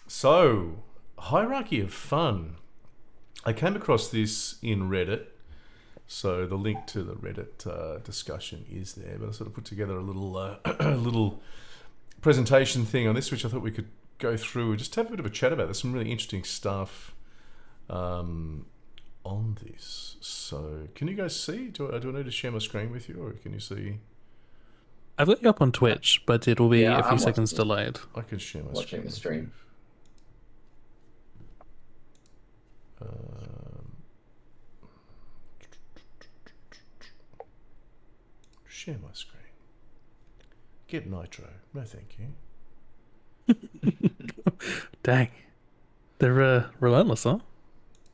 So, hierarchy of fun. I came across this in Reddit, so the link to the Reddit discussion is there. But I sort of put together a little a little presentation thing on this, which I thought we could go through and just have a bit of a chat about. There's some really interesting stuff on this. So, can you guys see? Do I need to share my screen with you, or can you see? I've got you up on Twitch, but it'll be Yeah, a few I'm seconds watching, delayed. I can share my watching the screen. stream. Share my screen. Get Nitro. No, thank you. Dang. They're relentless, huh?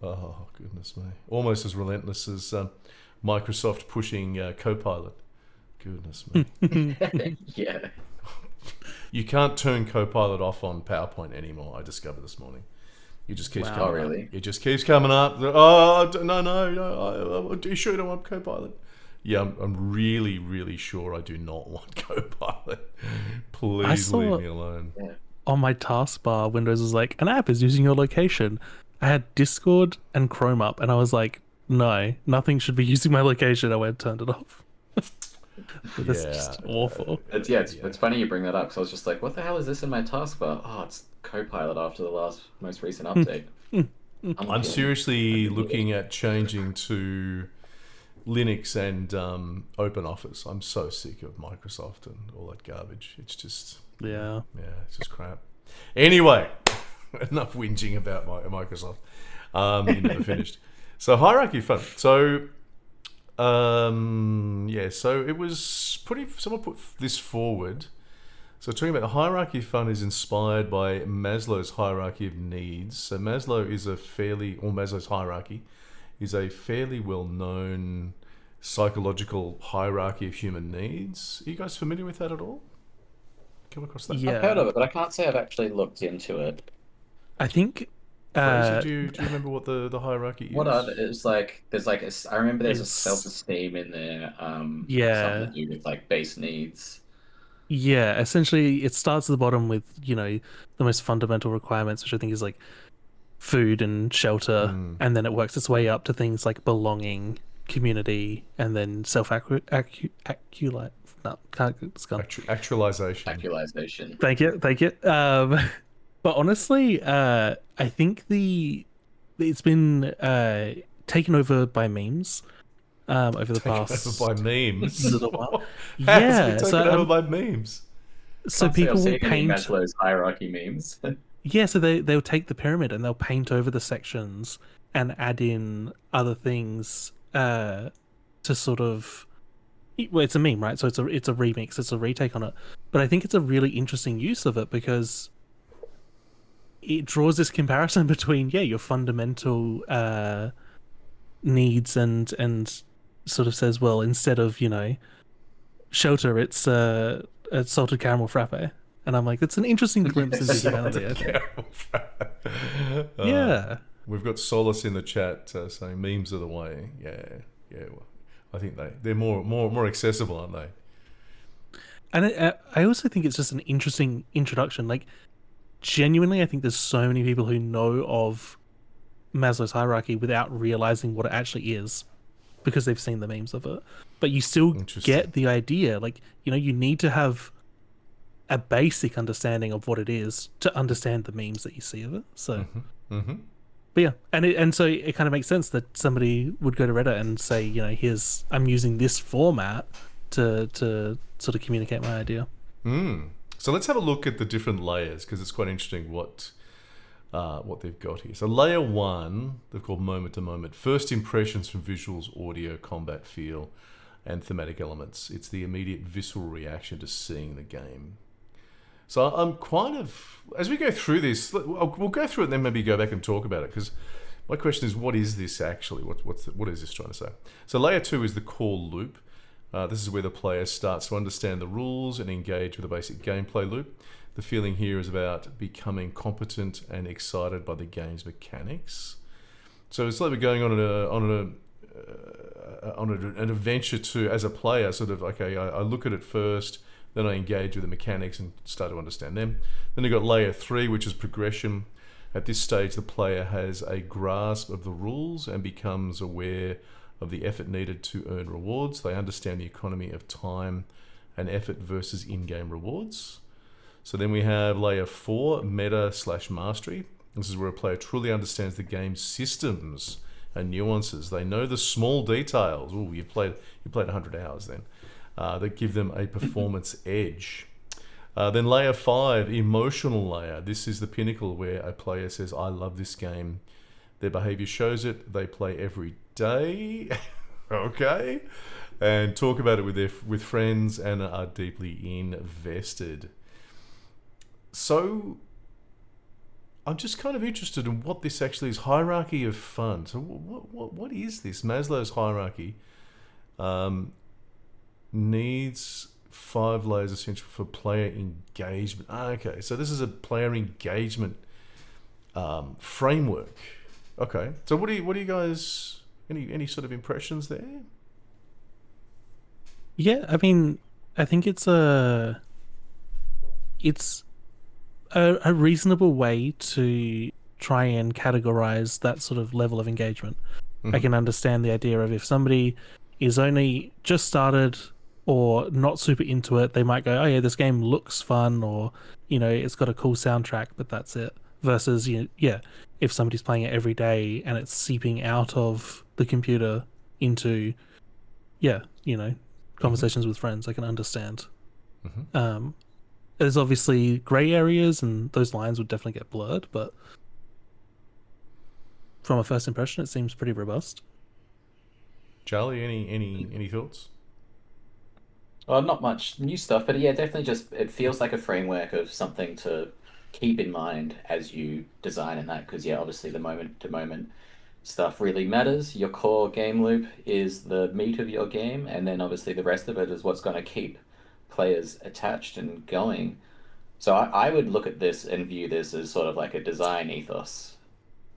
Oh, goodness me. Almost as relentless as Microsoft pushing Copilot. Goodness me. Yeah. You can't turn Copilot off on PowerPoint anymore, I discovered this morning. It just keeps Wow. coming Oh, really? up. It just keeps coming up. Oh, no. Are you sure you don't want Copilot? Yeah, I'm really, really sure I do not want Copilot. Please leave me alone. Yeah. On my taskbar, Windows was like, an app is using your location. I had Discord and Chrome up, and I was like, no, nothing should be using my location. I went and turned it off. That's just awful. It's funny you bring that up because I was just like, what the hell is this in my taskbar? Oh, it's Copilot after the most recent update. I'm seriously looking at changing to Linux and OpenOffice. I'm so sick of Microsoft and all that garbage. It's just, Yeah. it's just crap. Anyway, enough whinging about Microsoft. You never finished. So hierarchy of fun. So, so it was someone put this forward. So talking about the hierarchy of fun is inspired by Maslow's hierarchy of needs. So Maslow's hierarchy is a fairly well-known psychological hierarchy of human needs. Are you guys familiar with that at all? Come across that? Yeah. I've heard of it, but I can't say I've actually looked into it. I think Fraser, do you remember what the hierarchy is? What are it's like? There's like I remember there's a It's- self-esteem in there. Yeah. Something to do with like base needs. Yeah, essentially it starts at the bottom with, the most fundamental requirements, which I think is like food and shelter, and then it works its way up to things like belonging, community, and then Actualization. Actualization. Thank you. But honestly, I think it's been taken over by memes over the past Over by memes. little while. How's Yeah, it taken so over by memes? so Can't say I've people will seen any paint. Maslow's hierarchy memes. Yeah, so they'll take the pyramid and they'll paint over the sections and add in other things to sort of. Well, it's a meme, right? So it's a remix, it's a retake on it. But I think it's a really interesting use of it because it draws this comparison between your fundamental needs and sort of says, well, instead of shelter, it's salted caramel frappe. And I'm like, it's an interesting glimpse into humanity, I think. Yeah. We've got Solace in the chat saying memes are the way. Yeah. Well, I think they're more accessible, aren't they? And I also think it's just an interesting introduction. Like, genuinely, I think there's so many people who know of Maslow's hierarchy without realizing what it actually is because they've seen the memes of it. But you still get the idea. Like, you need to have a basic understanding of what it is to understand the memes that you see of it. So, but yeah, and so it kind of makes sense that somebody would go to Reddit and say, I'm using this format to sort of communicate my idea. So let's have a look at the different layers because it's quite interesting what they've got here. So layer 1, they've called moment to moment. First impressions from visuals, audio, combat, feel, and thematic elements. It's the immediate visceral reaction to seeing the game. So I'm as we go through this, we'll go through it and then maybe go back and talk about it because my question is, what is this actually? What is this trying to say? So layer 2 is the core loop. This is where the player starts to understand the rules and engage with a basic gameplay loop. The feeling here is about becoming competent and excited by the game's mechanics. So it's like we're going on an adventure to, as a player, sort of, okay, I look at it first, Then I engage with the mechanics and start to understand them. Then you've got layer 3, which is progression. At this stage, the player has a grasp of the rules and becomes aware of the effort needed to earn rewards. They understand the economy of time and effort versus in-game rewards. So then we have layer 4, meta/mastery. This is where a player truly understands the game's systems and nuances. They know the small details. Oh, you played 100 hours then. That give them a performance edge. Then layer 5, emotional layer. This is the pinnacle where a player says, I love this game. Their behavior shows it. They play every day. Okay. And talk about it with friends and are deeply invested. So I'm just kind of interested in what this actually is. Hierarchy of fun. So what is this? Maslow's hierarchy needs 5 layers essential for player engagement. Okay, so this is a player engagement framework. Okay, so what do you guys, any sort of impressions there? Yeah, I mean, I think it's a reasonable way to try and categorize that sort of level of engagement. I can understand the idea of if somebody is only just started or not super into it, they might go, oh yeah, this game looks fun, or, you know, it's got a cool soundtrack, but that's it. Versus, you know, yeah, if somebody's playing it every day and it's seeping out of the computer into, yeah, you know, conversations with friends, I can understand. There's obviously grey areas and those lines would definitely get blurred, but from a first impression, it seems pretty robust. Charlie, any thoughts? Well, not much new stuff, but yeah, definitely just it feels like a framework of something to keep in mind as you design in that. Because yeah, obviously the moment to moment stuff really matters. Your core game loop is the meat of your game, and then obviously the rest of it is what's going to keep players attached and going. So I would look at this and view this as sort of like a design ethos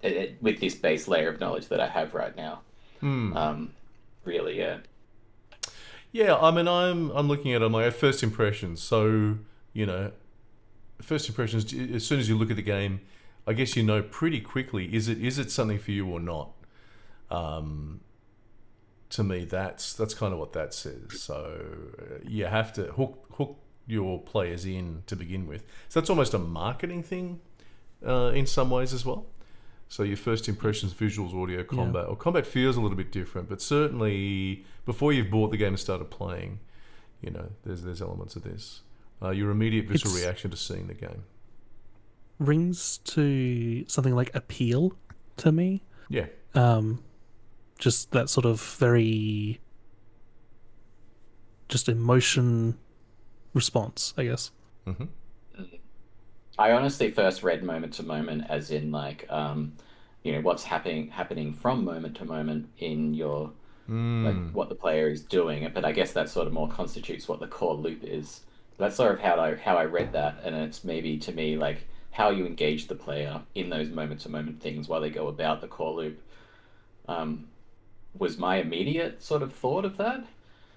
with this base layer of knowledge that I have right now. Really, yeah. Yeah, I mean, I'm looking at it my first impressions. So, you know, first impressions, as soon as you look at the game, I guess you know pretty quickly, is it something for you or not? To me, that's kind of what that says. So you have to hook your players in to begin with. So that's almost a marketing thing in some ways as well. So your first impressions, visuals, audio, combat. Or combat feels a little bit different, but certainly before you've bought the game and started playing, you know, there's elements of this. Your immediate visceral reaction to seeing the game rings to something like appeal to me. Yeah. Just that sort of very just emotion response, I guess. I honestly first read moment to moment as in like you know, what's happening from moment to moment in your like what the player is doing. But I guess that sort of more constitutes what the core loop is. That's sort of how I read that, and it's maybe to me like how you engage the player in those moment to moment things while they go about the core loop. Was my immediate sort of thought of that.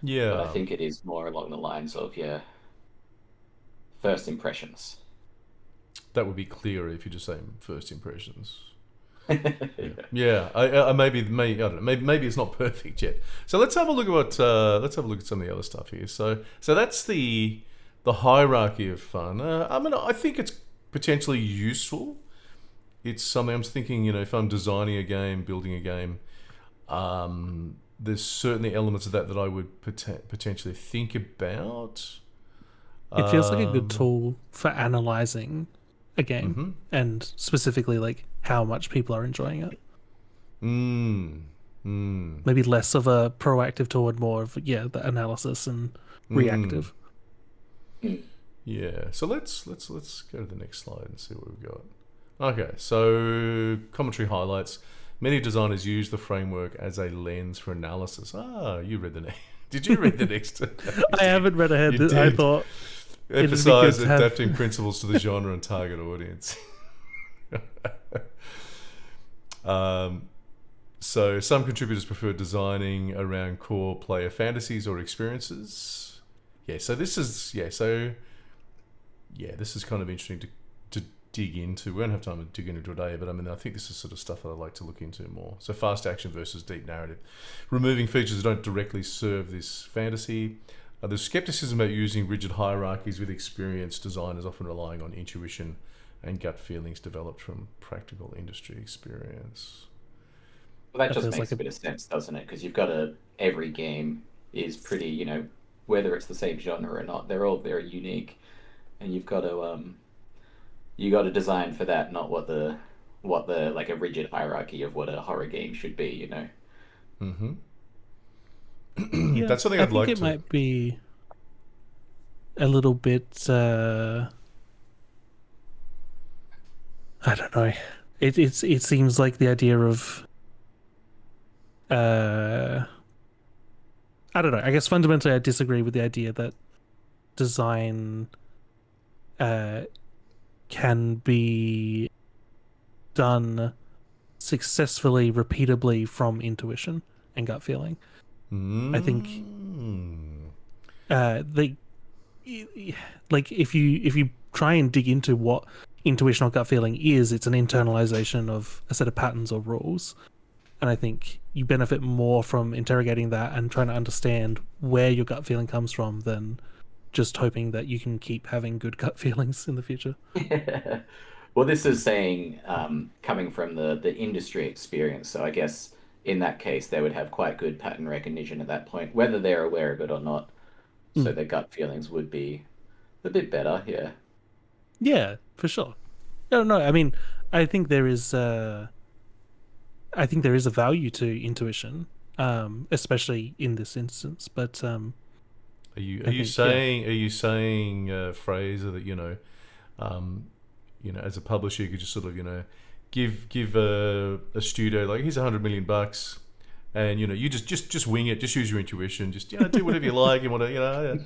Yeah. But I think it is more along the lines of first impressions. That would be clearer if you just say first impressions. Yeah. I maybe I don't know. Maybe it's not perfect yet. So let's have a look at some of the other stuff here. So that's the hierarchy of fun. I mean, I think it's potentially useful. It's something I'm thinking. You know, if I'm designing a game, building a game, there's certainly elements of that I would potentially think about. It feels like a good tool for analyzing a game and specifically like how much people are enjoying it. Maybe less of a proactive tool and more of the analysis and reactive. Yeah. So let's go to the next slide and see what we've got. Okay. So commentary highlights. Many designers use the framework as a lens for analysis. You read the next. Did you read the next? I haven't read ahead. I thought emphasize adapting principles to the genre and target audience. So some contributors prefer designing around core player fantasies or experiences. So this is this is kind of interesting to dig into. We won't have time to dig into today, but I mean, I think this is sort of stuff that I'd like to look into more. So fast action versus deep narrative, removing features that don't directly serve this fantasy. There's skepticism about using rigid hierarchies, with experienced designers often relying on intuition and gut feelings developed from practical industry experience. Well, that That just feels makes like a bit of sense, doesn't it? Because you've got every game is pretty, whether it's the same genre or not, they're all very unique, and you've got to design for that, not what the like a rigid hierarchy of what a horror game should be. Mm-hmm. Yeah, That's something I I'd think like it to. might be a little bit. I don't know. It seems like the idea of. I don't know. I guess fundamentally, I disagree with the idea that design can be done successfully, repeatably from intuition and gut feeling. I think like if you try and dig into what intuition or gut feeling is, it's an internalization of a set of patterns or rules. And I think you benefit more from interrogating that and trying to understand where your gut feeling comes from than just hoping that you can keep having good gut feelings in the future. Well, this is saying coming from the industry experience, so I guess in that case they would have quite good pattern recognition at that point, whether they're aware of it or not. So their gut feelings would be a bit better, yeah. Yeah, for sure. No, I mean, I think there is a value to intuition, especially in this instance. But Are you saying Fraser, that as a publisher you could just sort of give a studio like, here's $100 million, and you just wing it, just use your intuition, just do whatever you like, and whatever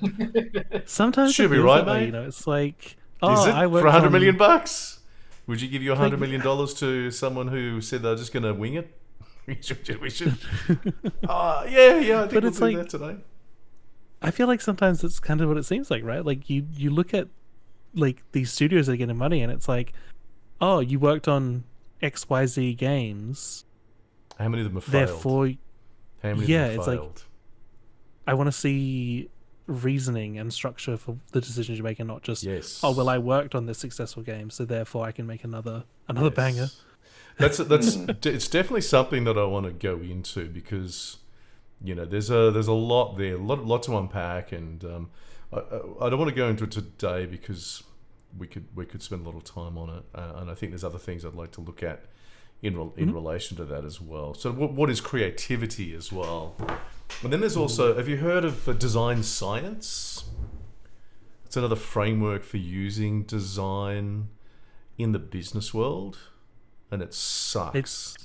sometimes should it be feels right, that way, mate. it's like, Is it I for worked $100 on... million? Would you give your $100 Like- million to someone who said they're just going to wing it? We should. I think But we'll it's do like- that today. I feel like sometimes that's kind of what it seems like, right? Like you look at like these studios that are getting money, and it's like, oh, you worked on XYZ games, How many of them have failed? therefore How many yeah, of them it's like- failed? I want to see reasoning and structure for the decisions you make, and not just, Yes. oh well, I worked on this successful game, so therefore I can make another banger. That's it's definitely something that I want to go into, because there's a lot there, a lot to unpack, and I don't want to go into it today because we could spend a little time on it, and I think there's other things I'd like to look at in relation to that as well. So what is creativity as well? And then there's also, have you heard of design science? It's another framework for using design in the business world, and it sucks.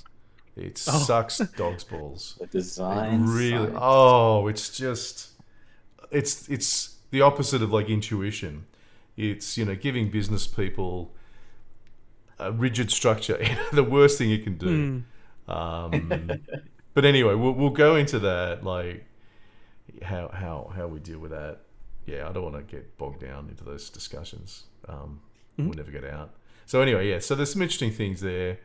It sucks dog's balls. The design Really? science. Oh, it's just it's the opposite of like intuition. It's giving business people a rigid structure. The worst thing you can do. But anyway, we'll go into that, like how we deal with that. Yeah, I don't want to get bogged down into those discussions. We'll never get out. So anyway, yeah. So there's some interesting things there.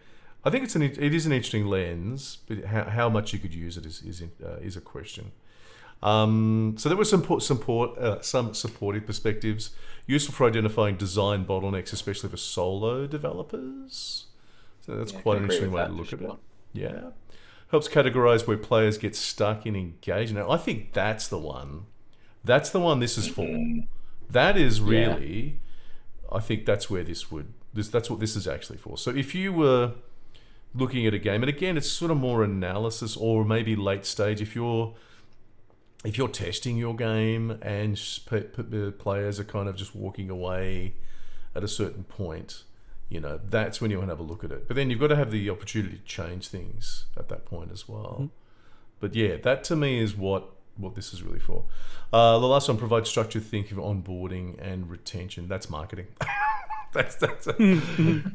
I think it is an interesting lens, but how much you could use it is a question. So there were some supportive perspectives, useful for identifying design bottlenecks, especially for solo developers. So that's quite an interesting way to look at it. Yeah. Helps categorize where players get stuck in engagement. Now, I think that's the one. That's the one this is for. That is really, I think that's where that's what this is actually for. So if you were looking at a game, and again, it's sort of more analysis or maybe late stage, if you're testing your game and players are kind of just walking away at a certain point, that's when you want to have a look at it. But then you've got to have the opportunity to change things at that point as well. But yeah, that to me is what this is really for. The last one, provides structured thinking of onboarding and retention. That's marketing. that's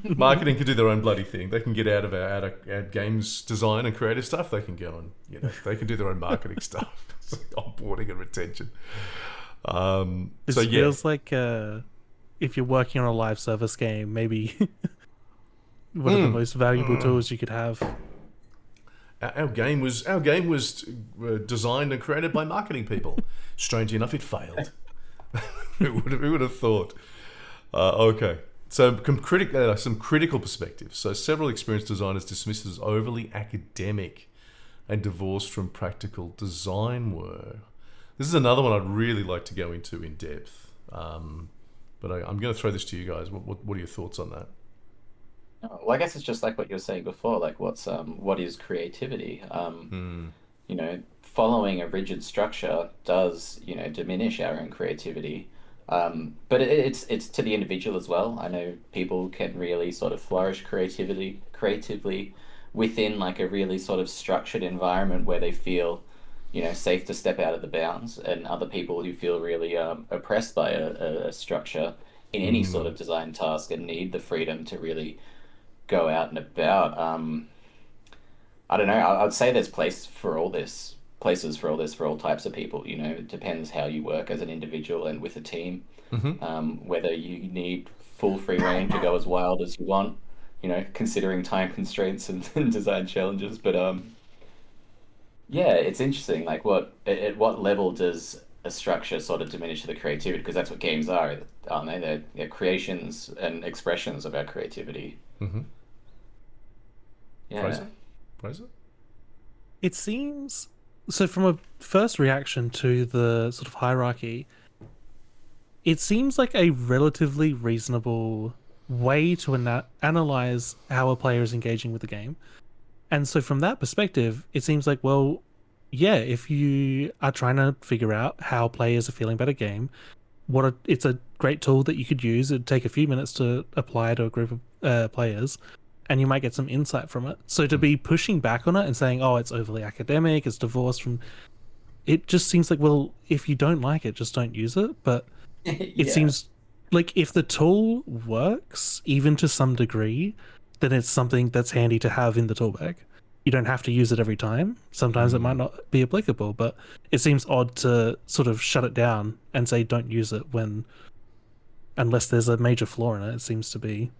marketing can do their own bloody thing. They can get out of our games design and creative stuff. They can go and they can do their own marketing stuff. Onboarding and retention. This So yeah, feels like if you're working on a live service game, maybe one of the most valuable tools you could have. our game was designed and created by marketing people. Strangely enough, it failed. Who would have thought? Okay. So some critical perspectives. So several experienced designers dismiss it as overly academic and divorced from practical design work. This is another one I'd really like to go into in depth. But I'm going to throw this to you guys. What are your thoughts on that? Oh, well, I guess it's just like what you were saying before, like what is creativity? Following a rigid structure does, diminish our own creativity. But it's to the individual as well. I know people can really sort of flourish creatively within like a really sort of structured environment where they feel, safe to step out of the bounds, and other people who feel really oppressed by a structure in any sort of design task and need the freedom to really go out and about. I don't know. I'd say there's places for all this for all types of people. It depends how you work as an individual and with a team. Whether you need full free reign to go as wild as you want. Considering time constraints and design challenges. But yeah, it's interesting. Like, at what level does a structure sort of diminish the creativity? Because that's what games are, aren't they? They're creations and expressions of our creativity. Mm-hmm. Yeah. Fraser? It seems so. From a first reaction to the sort of hierarchy, it seems like a relatively reasonable way to analyze how a player is engaging with the game. And so from that perspective, it seems like, well, yeah, if you are trying to figure out how players are feeling about a game, it's a great tool that you could use. It'd take a few minutes to apply to a group of players, and you might get some insight from it. So to be pushing back on it and saying, oh, it's overly academic, it's divorced from... It just seems like, well, if you don't like it, just don't use it. But it seems like if the tool works, even to some degree, then it's something that's handy to have in the tool bag. You don't have to use it every time. Sometimes it might not be applicable, but it seems odd to sort of shut it down and say don't use it unless there's a major flaw in it. It seems to be,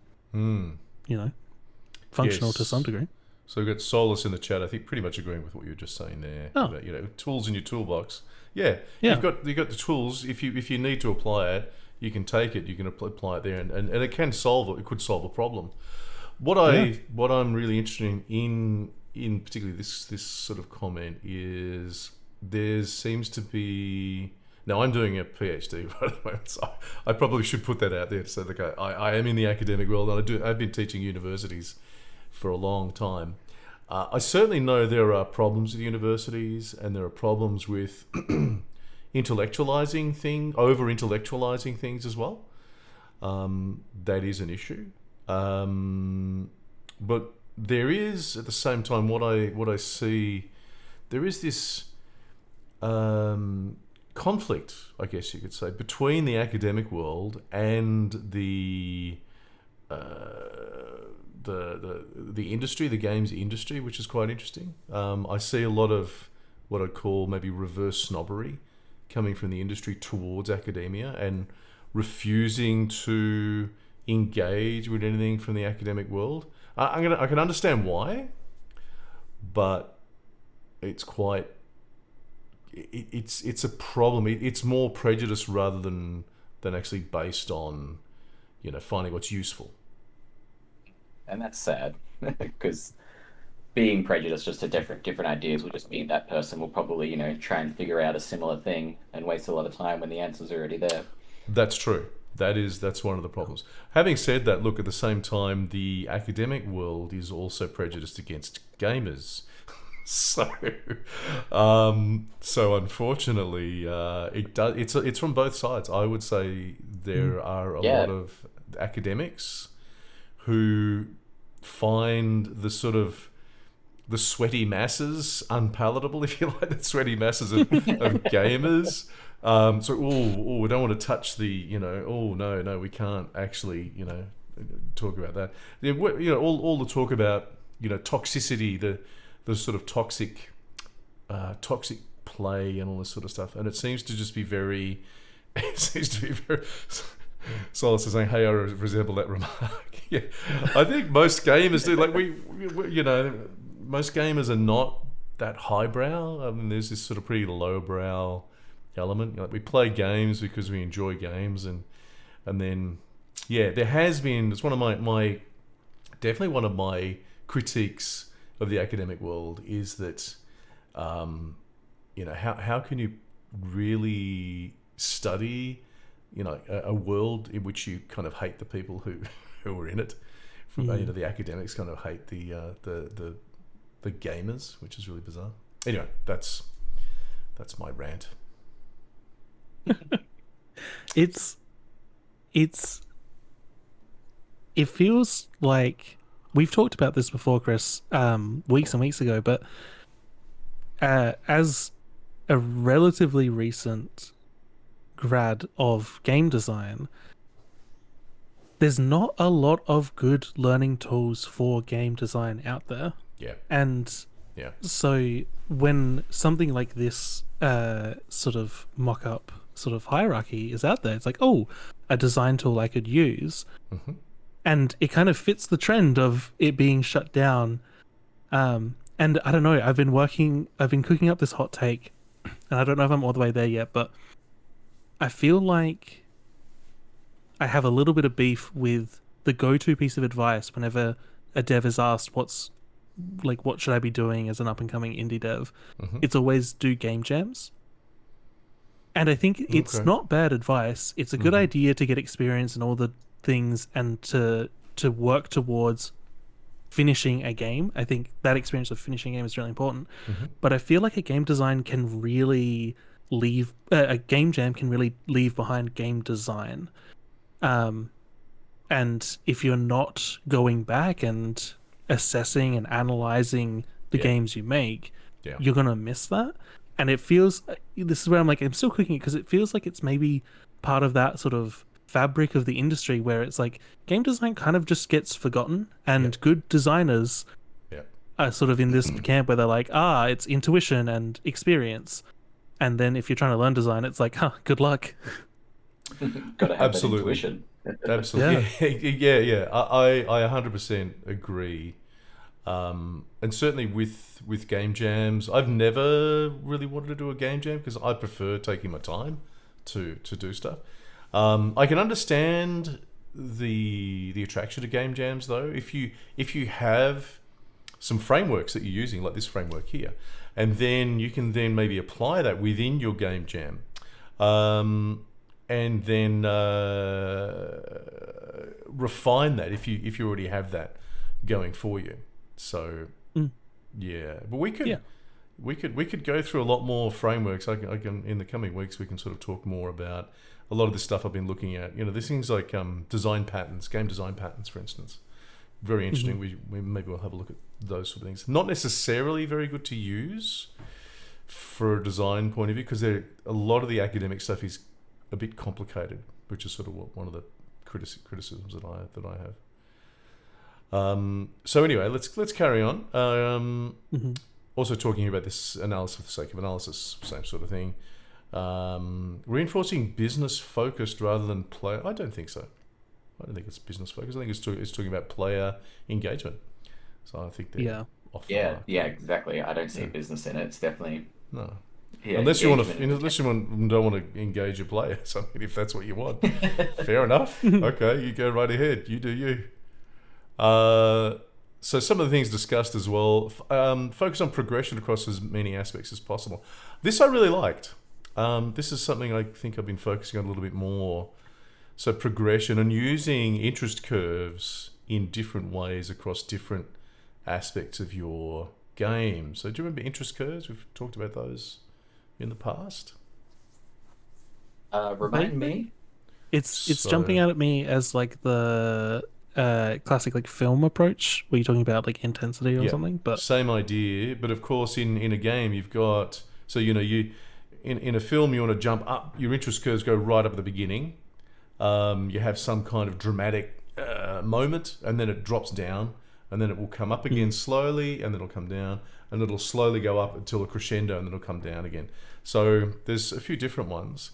functional to some degree. So we've got Solus in the chat, I think pretty much agreeing with what you were just saying there. Oh. About, tools in your toolbox. Yeah. You've got the tools. If you need to apply it, you can take it, you can apply it there, and it can solve it. It could solve a problem. What I'm really interested in particularly this sort of comment is there seems to be... Now, I'm doing a PhD right at the moment, so I probably should put that out there to say, look, I am in the academic world, and I've been teaching universities for a long time. I certainly know there are problems with universities, and there are problems with over-intellectualizing things as well. That is an issue. But there is, at the same time, what I see, there is this conflict, I guess you could say, between the academic world and the industry, the games industry, which is quite interesting. I see a lot of what I'd call maybe reverse snobbery coming from the industry towards academia and refusing to engage with anything from the academic world. I can understand why, but it's quite... It's a problem. It's more prejudice rather than actually based on, finding what's useful. And that's sad, because being prejudiced just to different ideas will just mean that person will probably, try and figure out a similar thing and waste a lot of time when the answer's already there. That's true. That's one of the problems. Having said that, look, at the same time, the academic world is also prejudiced against gamers. So unfortunately, it's from both sides. I would say there are a lot of academics who find the sweaty masses unpalatable, if you like, the sweaty masses of gamers. We don't want to touch the, no, we can't actually, talk about that. All the talk about, toxicity, the sort of toxic play and all this sort of stuff. And it seems to just be very It seems to be very. Solus is saying, "Hey, I resemble that remark." Yeah, I think most gamers do. Like most gamers are not that highbrow. I mean, there's this sort of pretty lowbrow element. Like we play games because we enjoy games, and then yeah, there has been. It's one of my definitely one of my critiques of the academic world is that how can you really study a world in which you kind of hate the people who are in it. The academics kind of hate the gamers, which is really bizarre. Anyway, that's my rant. It feels like we've talked about this before, Chris, weeks and weeks ago, but as a relatively recent grad of game design, there's not a lot of good learning tools for game design out there. Yeah. And yeah. So when something like this sort of mock-up sort of hierarchy is out there, it's like, oh, a design tool I could use. Mm-hmm. And it kind of fits the trend of it being shut down. And I don't know, I've been cooking up this hot take, and I don't know if I'm all the way there yet, but I feel like I have a little bit of beef with the go-to piece of advice whenever a dev is asked what should I be doing as an up-and-coming indie dev. Mm-hmm. It's always do game jams. And I think it's not bad advice. It's a good idea to get experience and all the things and to work towards finishing a game. I think that experience of finishing a game is really important. Mm-hmm. But I feel like a game jam can really leave behind game design. And if you're not going back and assessing and analyzing the games you make, you're going to miss that. And it feels, this is where I'm still cooking it because it feels like it's maybe part of that sort of fabric of the industry where it's like game design kind of just gets forgotten, and good designers are sort of in this camp where they're like, it's intuition and experience. And then if you're trying to learn design, it's like, good luck. Gotta have Absolutely. that intuition. Absolutely. Yeah. I 100% agree. And certainly with game jams, I've never really wanted to do a game jam because I prefer taking my time to do stuff. I can understand the attraction to game jams though. If you have some frameworks that you're using, like this framework here, and then you can then maybe apply that within your game jam, and then refine that if you already have that going for you. So yeah, but we could go through a lot more frameworks. I can in the coming weeks we can sort of talk more about a lot of the stuff I've been looking at. There's things like design patterns, game design patterns, for instance. Very interesting. We maybe we'll have a look at those sort of things. Not necessarily very good to use for a design point of view because a lot of the academic stuff is a bit complicated, which is sort of one of the criticisms that I have. So anyway, let's carry on. Also talking about this analysis for the sake of analysis, same sort of thing. Reinforcing business focused rather than player. I don't think so. I don't think it's business focused. I think it's talking about player engagement. So I think they're off the mark. Yeah, exactly. I don't see business in it. It's definitely no. Yeah, unless you don't want to engage your players. I mean, if that's what you want, fair enough. Okay, you go right ahead. You do you. So some of the things discussed as well. Focus on progression across as many aspects as possible. This I really liked. This is something I think I've been focusing on a little bit more. So progression and using interest curves in different ways across different aspects of your game. So do you remember interest curves? We've talked about those in the past. Remind me. It's jumping out at me as like the classic like film approach where you're talking about like intensity or something. But same idea, but of course in a game you've got you in a film you want to jump up. Your interest curves go right up at the beginning. You have some kind of dramatic moment, and then it drops down, and then it will come up again slowly, and then it'll come down, and it'll slowly go up until a crescendo, and then it'll come down again. So there's a few different ones.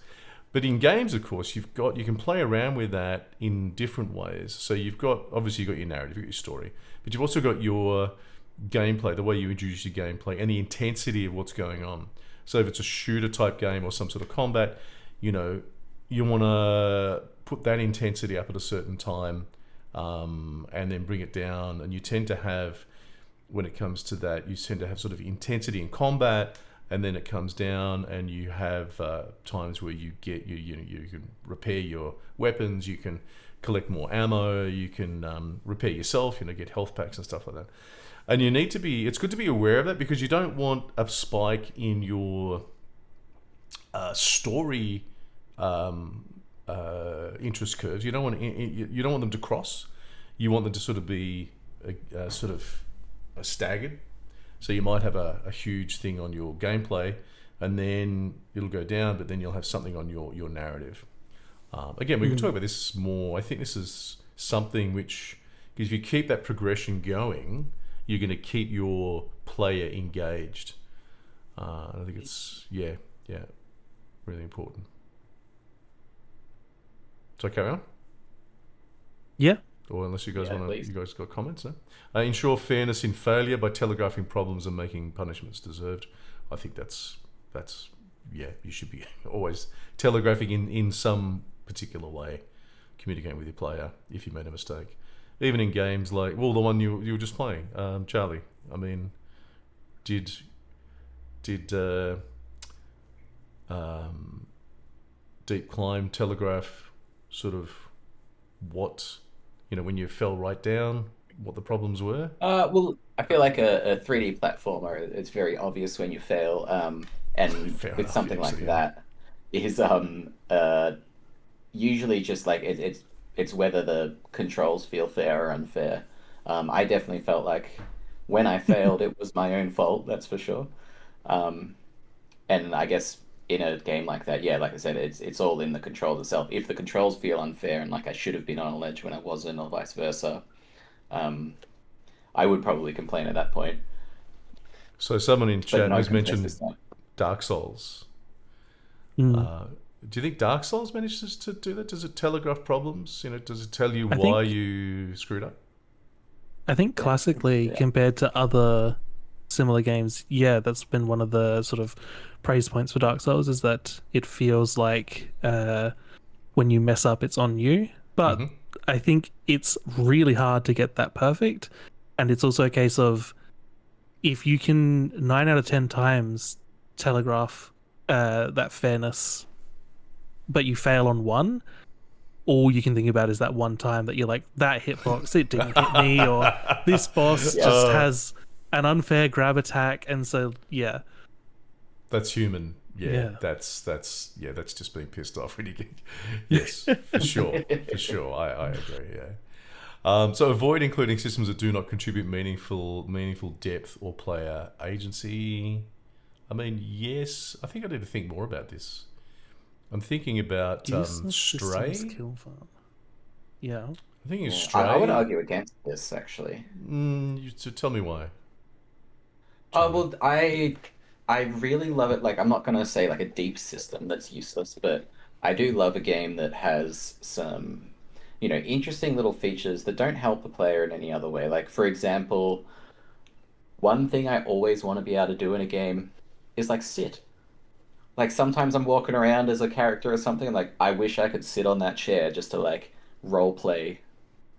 But in games, of course, you can play around with that in different ways. So you've got your narrative, you've got your story, but you've also got your gameplay, the way you introduce your gameplay, and the intensity of what's going on. So if it's a shooter type game or some sort of combat, you want to put that intensity up at a certain time, and then bring it down. And you tend to have, when it comes to that, you tend to have sort of intensity in combat, and then it comes down, and you have times where you get you can repair your weapons, you can collect more ammo, you can repair yourself, get health packs and stuff like that. And it's good to be aware of that, because you don't want a spike in your story interest curves. You don't want them to cross. You want them to sort of be staggered. So you might have a huge thing on your gameplay, and then it'll go down, but then you'll have something on your narrative. Again, we can talk about this more. I think this is something which, because if you keep that progression going, you're going to keep your player engaged. I think it's really important. So carry on. Yeah. Or unless you guys please. you guys got comments, no? Ensure fairness in failure by telegraphing problems and making punishments deserved. I think that's you should be always telegraphing in some particular way, communicating with your player if you made a mistake. Even in games like, the one you were just playing, Charlie. I mean, did Deep Climb telegraph sort of what, when you fell right down, what the problems were? Well, I feel like a 3D platformer, it's very obvious when you fail. And Fair with enough, something yeah, like so, yeah. that, is usually just like it's whether the controls feel fair or unfair. I definitely felt like when I failed, it was my own fault. That's for sure. And I guess in a game like that, yeah, like I said, it's all in the controls itself. If the controls feel unfair and like I should have been on a ledge when I wasn't, or vice versa, I would probably complain at that point. So someone in But chat no has complaints mentioned this time. Dark Souls. Mm. Do you think Dark Souls manages to do that? Does it telegraph problems? Does it tell you I why think- you screwed up? I think classically, Yeah. compared to other similar games, that's been one of the sort of praise points for Dark Souls, is that it feels like when you mess up, it's on you. But Mhm. I think it's really hard to get that perfect. And it's also a case of, if you can 9 out of 10 times telegraph that fairness, but you fail on one, all you can think about is that one time that you're like, that hitbox, it didn't hit me, or this boss Yeah. just has an unfair grab attack. And so, That's human. Yeah. That's just being pissed off when you get. Yes, for sure. I agree. Yeah. So avoid including systems that do not contribute meaningful depth or player agency. I mean, yes. I think I need to think more about this. I'm thinking about useless Stray. systems kill farm. Yeah. I think it's Yeah, Stray. I would argue against this actually. So tell me why. Well, I really love it. Like, I'm not gonna say like a deep system that's useless, but I do love a game that has some, interesting little features that don't help the player in any other way. Like, for example, one thing I always want to be able to do in a game is like sit. Like sometimes I'm walking around as a character or something, like I wish I could sit on that chair just to like role play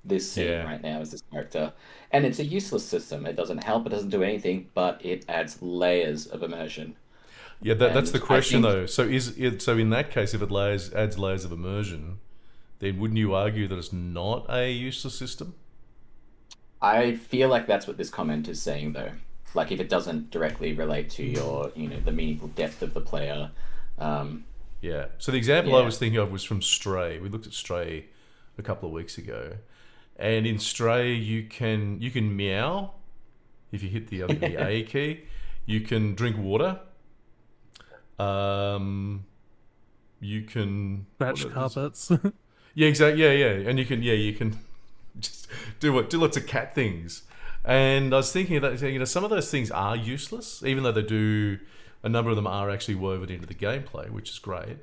this scene Yeah. right now as this character. And it's a useless system. It doesn't help, it doesn't do anything, but it adds layers of immersion. Yeah, that's the And I question think- though. So in that case, if it adds layers of immersion, then wouldn't you argue that it's not a useless system? I feel like that's what this comment is saying though. Like if it doesn't directly relate to your, the meaningful depth of the player. Yeah. So the example I Yeah. was thinking of was from Stray. We looked at Stray a couple of weeks ago, and in Stray you can meow if you hit the A key. You can drink water. You can Scratch what- carpets. Yeah, exactly. Yeah, and you can just do lots of cat things. And I was thinking that some of those things are useless, even though a number of them are actually woven into the gameplay, which is great.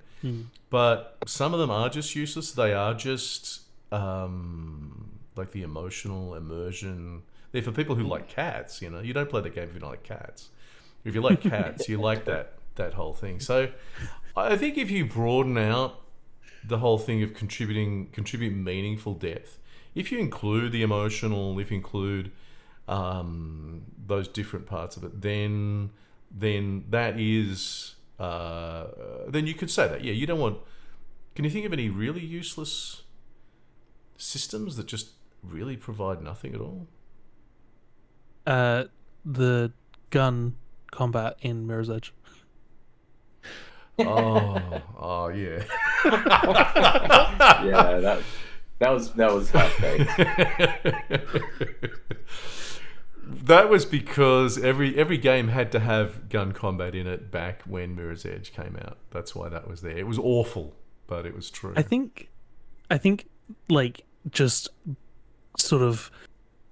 but some of them are just useless. They are just like the emotional immersion. They're for people who like cats. You don't play the game if you don't like cats. If you like cats, you like that whole thing. So I think if you broaden out the whole thing of contribute meaningful depth, if you include the emotional, if you include those different parts of it, then that is then you could say that. Yeah, you don't want. Can you think of any really useless systems that just really provide nothing at all? The gun combat in Mirror's Edge. Oh yeah. Yeah, that was half-baked. That was because every game had to have gun combat in it back when Mirror's Edge came out. That's why that was there. It was awful, but it was true. I think like just sort of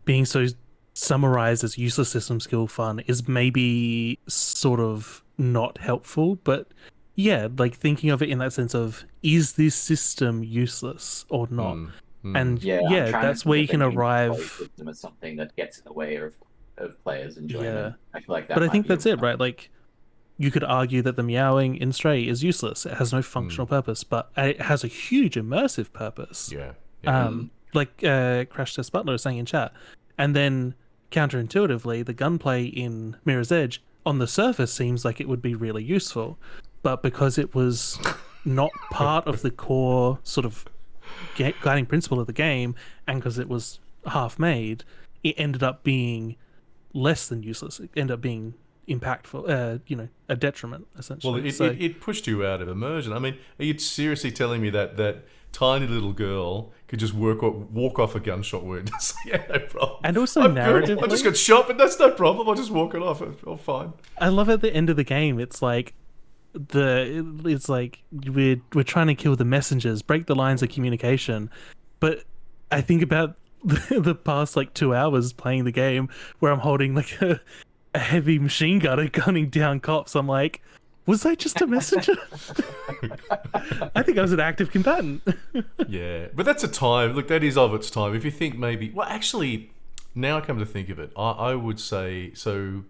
being so summarized as useless system skill fun is maybe sort of not helpful, but yeah, like thinking of it in that sense of, is this system useless or not? And I'm trying that's to where think you can of a gameplay arrive. system as something that gets in the way of players' enjoyment. Yeah. I feel like that. But I might think be that's it, right? Like, you could argue that the meowing in Stray is useless. It has no functional purpose, but it has a huge immersive purpose. Yeah. Like Crash Test Butler was saying in chat. And then, counterintuitively, the gunplay in Mirror's Edge, on the surface, seems like it would be really useful. But because it was not part of the core sort of guiding principle of the game, and because it was half-made, it ended up being less than useless. It ended up being impactful, a detriment, essentially. Well, it pushed you out of immersion. I mean, are you seriously telling me that tiny little girl could just walk off a gunshot wound? Yeah, no problem. And also narratively, I just got shot, but that's no problem. I'll just walk it off. I'm fine. I love at the end of the game, it's like we're trying to kill the messengers, break the lines of communication. But I think about the past 2 hours playing the game where I'm holding a heavy machine gun and gunning down cops. I'm like, was I just a messenger? I think I was an active combatant. Yeah, but that's a time. Look, that is of its time. If you think maybe, well, actually, now I come to think of it, I would say so.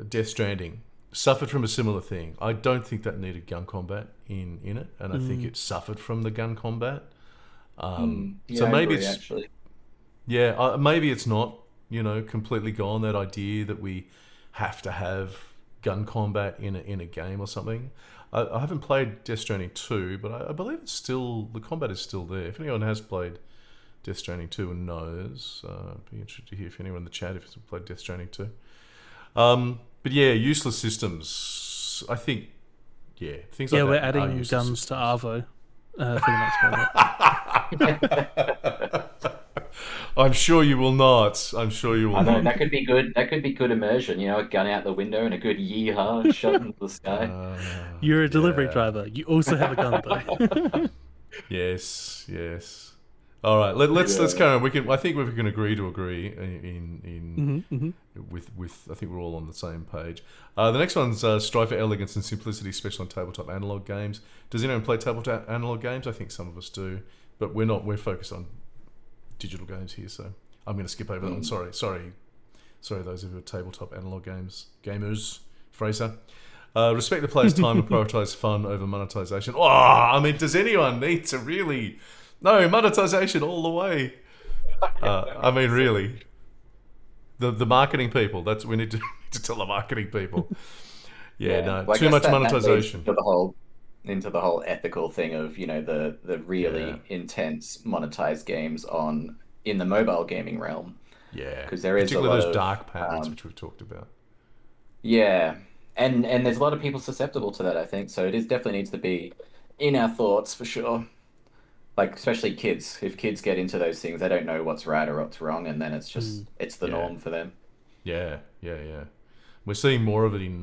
Death Stranding suffered from a similar thing. I don't think that needed gun combat in it, and I think it suffered from the gun combat. So maybe it's actually. Yeah, maybe it's not completely gone. That idea that we have to have gun combat in a game or something. I haven't played Death Stranding 2, but I believe it's still, the combat is still there. If anyone has played Death Stranding 2 and knows, I'd be interested to hear if anyone in the chat has played Death Stranding 2. But yeah, useless systems. I think, things like that. Yeah, we're adding guns to Arvo for the next one. I'm sure you will not. I'm sure you will I know, not. that could be good. That could be good immersion. A gun out the window and a good yeehaw shot into the sky. You're a delivery driver. You also have a gun, though. Yes. All right, let's carry on. I think we can agree to agree with. I think we're all on the same page. The next one's strive for elegance and simplicity, especially on tabletop analog games. Does anyone play tabletop analog games? I think some of us do, but we're not. We're focused on digital games here, so I'm going to skip over that one. Sorry, those of you who are tabletop analog gamers. Fraser, respect the player's time and prioritize fun over monetization. Oh, I mean, does anyone need to really? No, monetization all the way. I mean, really, the marketing people. That's we need to tell the marketing people. No, well, too much monetization. Into the whole ethical thing of the really intense monetized games in the mobile gaming realm. Yeah, because there is particularly those dark patterns which we've talked about. Yeah, and there's a lot of people susceptible to that, I think. So it definitely needs to be in our thoughts for sure. Especially kids. If kids get into those things, they don't know what's right or what's wrong, and then it's just it's the norm for them. Yeah. We're seeing more of it in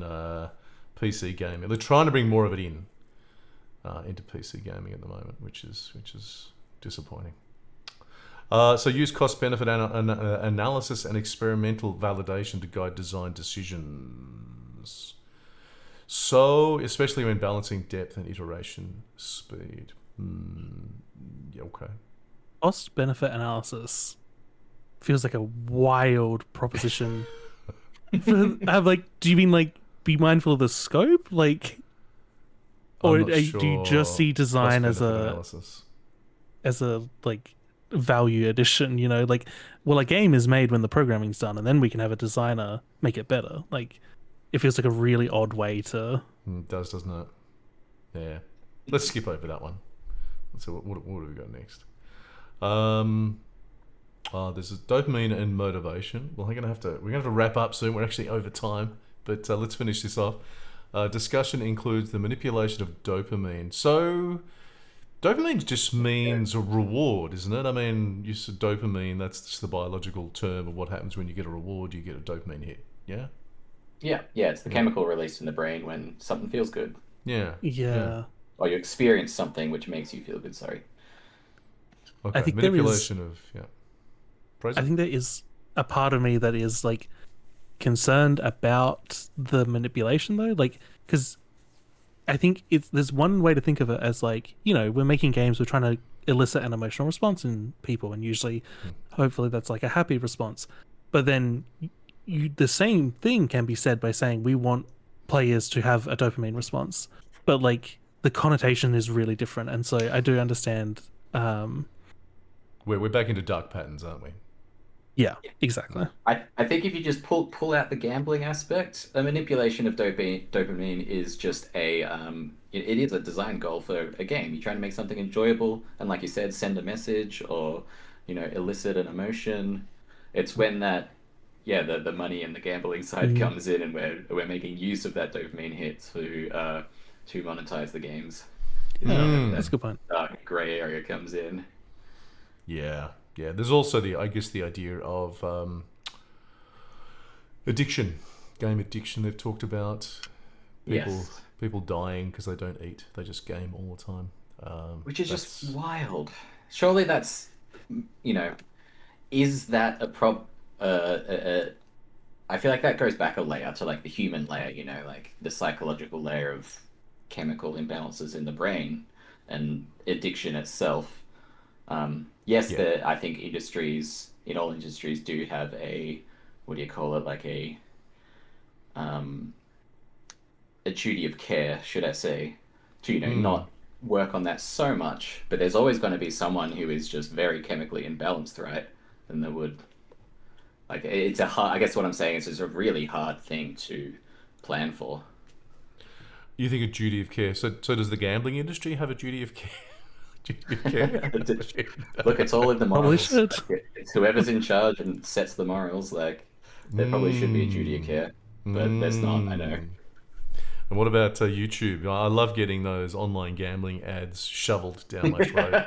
PC gaming. They're trying to bring more of it into PC gaming at the moment, which is disappointing. So use cost-benefit analysis and experimental validation to guide design decisions. So, especially when balancing depth and iteration speed. Yeah, okay. Cost benefit analysis feels like a wild proposition. Like, do you mean like be mindful of the scope, like, I'm or not do you just see design as cost-benefit a analysis. like value addition? You know, like, well, a game is made when the programming's done, and then we can have a designer make it better. Like, it feels like a really odd way to. It does, doesn't it? Yeah. Let's skip over that one. So what have we got next? There's a dopamine and motivation. Well, we're gonna have to wrap up soon. We're actually over time, but let's finish this off. Discussion includes the manipulation of dopamine. So, dopamine just means a reward, isn't it? I mean, you said dopamine. That's just the biological term of what happens when you get a reward. You get a dopamine hit. Yeah. Yeah, it's the chemical released in the brain when something feels good, Yeah. Yeah. or you experience something which makes you feel good. Sorry. Okay. I think there is- manipulation of Praise I it. think there is a part of me that is like concerned about the manipulation though, like, because I think there's one way to think of it as like, you know, we're making games, we're trying to elicit an emotional response in people, and usually hopefully that's like a happy response. But then the same thing can be said by saying we want players to have a dopamine response, but like the connotation is really different. And so I do understand. We're back into dark patterns, aren't we? Yeah, exactly. I think if you just pull out the gambling aspect, a manipulation of dopamine is just it is a design goal for a game. You're trying to make something enjoyable, and like you said, send a message or elicit an emotion. It's when the money and the gambling side comes in, and we're making use of that dopamine hit to monetize the games. That's a good point. Dark gray area comes in. Yeah. There's also the idea of addiction, game addiction. They've talked about people dying because they don't eat; they just game all the time. Which is just wild. Surely that's, is that a I feel like that goes back a layer to like the human layer, like the psychological layer of chemical imbalances in the brain and addiction itself. I think all industries do have what do you call it, like a duty of care, should I say, to, not work on that so much, but there's always going to be someone who is just very chemically imbalanced, right? And there would, like, I guess what I'm saying is it's a really hard thing to plan for. You think a duty of care? So does the gambling industry have a duty of care? Look, it's all in the morals. Like, it's whoever's in charge and sets the morals. Like, there probably should be a duty of care, but there's not. I know. And what about YouTube? I love getting those online gambling ads shoveled down my throat.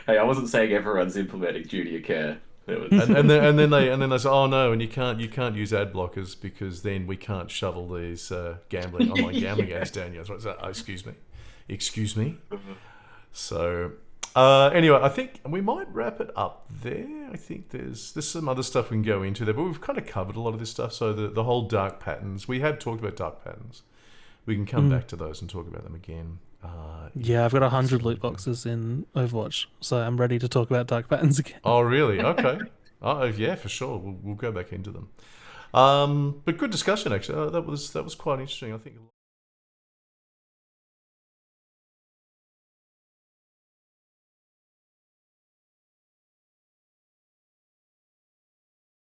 Hey, I wasn't saying everyone's implementing duty of care. and then they say, oh no, and you can't use ad blockers because then we can't shovel these online gambling ads down your throat. So, excuse me. So anyway, I think we might wrap it up there. I think there's some other stuff we can go into there, but we've kind of covered a lot of this stuff. So the whole dark patterns, we have talked about dark patterns. We can come back to those and talk about them again. I've got 100 loot boxes in Overwatch, so I'm ready to talk about dark patterns again. Oh, really? Okay. Yeah, for sure. We'll go back into them. But good discussion, actually. That was quite interesting, I think.